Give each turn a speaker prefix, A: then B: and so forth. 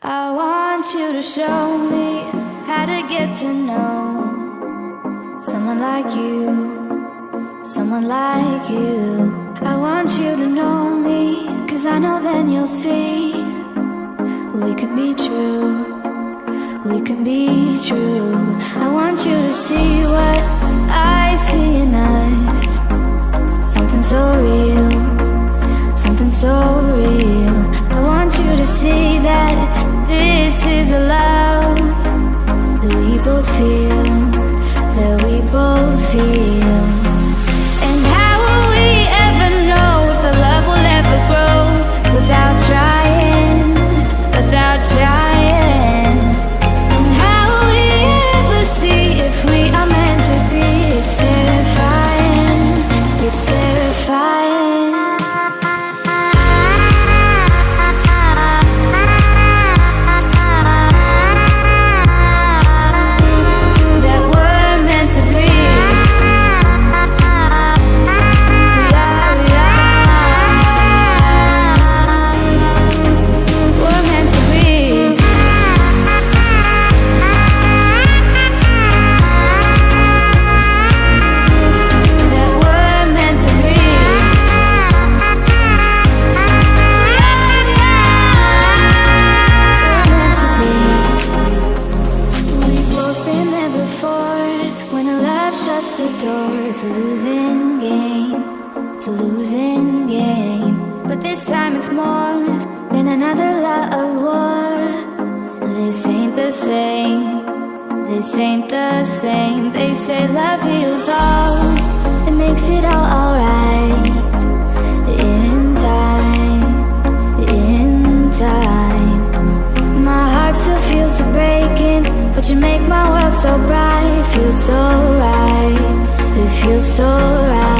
A: I want you to show me how to get to know someone like you, someone like you. I want you to know me, 'cause I know then you'll see we could be true, we can be true. I want you to see what I see in us, something so real, something so real. I want you to see that this is a love that we both feel, that we both feel. And how will we ever know if the love will ever grow without trying, without trying? And how will we ever see if we are meant to be? It's terrifying, it's terrifying. It's a losing game, it's a losing game. But this time it's more than another love war. This ain't the same, this ain't the same. They say love heals all, it makes it all alright. In time, in time. My heart still feels the breaking, but you make my world so bright. Feels so right, it feels so right.